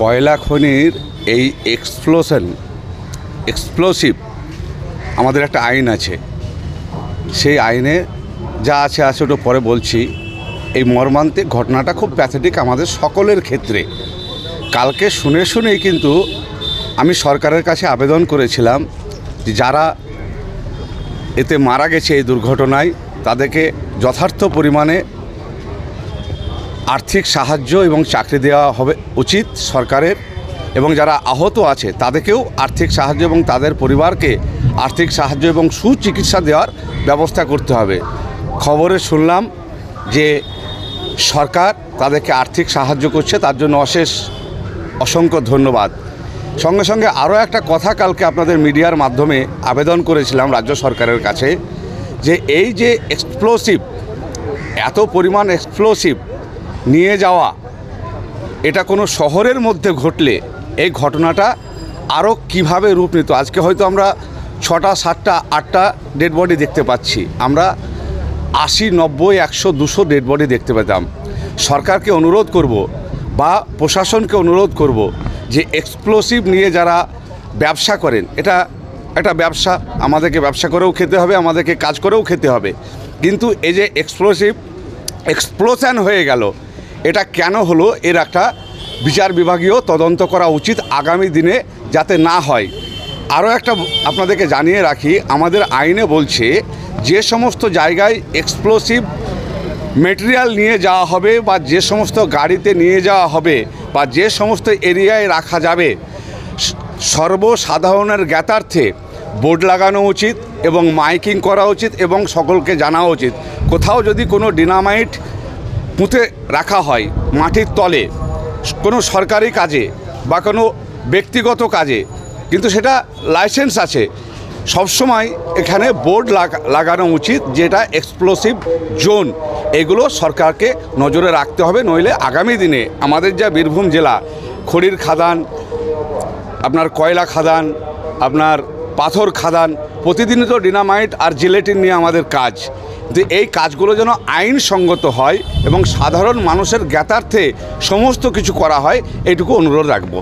কয়লা খনির এই এক্সপ্লোসিভ আমাদের একটা আইন আছে, সেই আইনে যা আছে ওটা পরে বলছি। এই মর্মান্তিক ঘটনাটা খুব প্যাথেটিক আমাদের সকলের ক্ষেত্রে। কালকে শুনেই কিন্তু আমি সরকারের কাছে আবেদন করেছিলাম যে যারা এতে মারা গেছে এই দুর্ঘটনায় তাদেরকে যথার্থ পরিমাণে আর্থিক সাহায্য এবং চাকরি দেওয়া হবে উচিত সরকারের, এবং যারা আহত আছে তাদেরকেও আর্থিক সাহায্য এবং তাদের পরিবারকে আর্থিক সাহায্য এবং সুচিকিৎসা দেওয়ার ব্যবস্থা করতে হবে। খবরে শুনলাম যে সরকার তাদেরকে আর্থিক সাহায্য করছে, তার জন্য অসংখ্য ধন্যবাদ। সঙ্গে সঙ্গে আরও একটা কথা কালকে আপনাদের মিডিয়ার মাধ্যমে আবেদন করেছিলাম রাজ্য সরকারের কাছে, যে এই যে এত পরিমাণ এক্সপ্লোসিভ নিয়ে যাওয়া, এটা কোনো শহরের মধ্যে ঘটলে এই ঘটনাটা আরও কিভাবে রূপ নিত। আজকে হয়তো আমরা 6টা 7টা 8টা ডেড বডি দেখতে পাচ্ছি, আমরা 80 90 100 200 ডেড বডি দেখতে পেতাম। সরকারকে অনুরোধ করব বা প্রশাসনকে অনুরোধ করব যে এক্সপ্লোসিভ নিয়ে যারা ব্যবসা করেন, এটা একটা ব্যবসা, আমাদেরকে ব্যবসা করেও খেতে হবে, আমাদেরকে কাজ করেও খেতে হবে, কিন্তু এই যে এক্সপ্লোশন হয়ে গেল, এটা কেন হলো এর একটা বিচার বিভাগীয় তদন্ত করা উচিত আগামী দিনে, যাতে না হয়। আরও একটা আপনাদেরকে জানিয়ে রাখি, আমাদের আইনে বলছে যে সমস্ত জায়গায় এক্সপ্লোসিভ মেটেরিয়াল নিয়ে যাওয়া হবে বা যে সমস্ত গাড়িতে নিয়ে যাওয়া হবে বা যে সমস্ত এরিয়ায় রাখা যাবে, সর্বসাধারণের জ্ঞাতার্থে বোর্ড লাগানো উচিত এবং মাইকিং করা উচিত এবং সকলকে জানা উচিত। কোথাও যদি কোনো ডিনামাইট পুঁতে রাখা হয় মাটির তলে কোনো সরকারি কাজে বা কোনো ব্যক্তিগত কাজে, কিন্তু সেটা লাইসেন্স আছে, সবসময় এখানে বোর্ড লাগানো উচিত যেটা এক্সপ্লোসিভ জোন। এগুলো সরকারকে নজরে রাখতে হবে, নইলে আগামী দিনে আমাদের যা বীরভূম জেলা খড়ির খাদান, আপনার কয়লা খাদান, আপনার পাথর খাদান, প্রতিদিনই তো ডিনামাইট আর জিলেটিন নিয়ে আমাদের কাজ, যে এই কাজগুলো যেন আইনসঙ্গত হয় এবং সাধারণ মানুষের জ্ঞাতার্থে সমস্ত কিছু করা হয়, এইটুকু অনুরোধ রাখবো।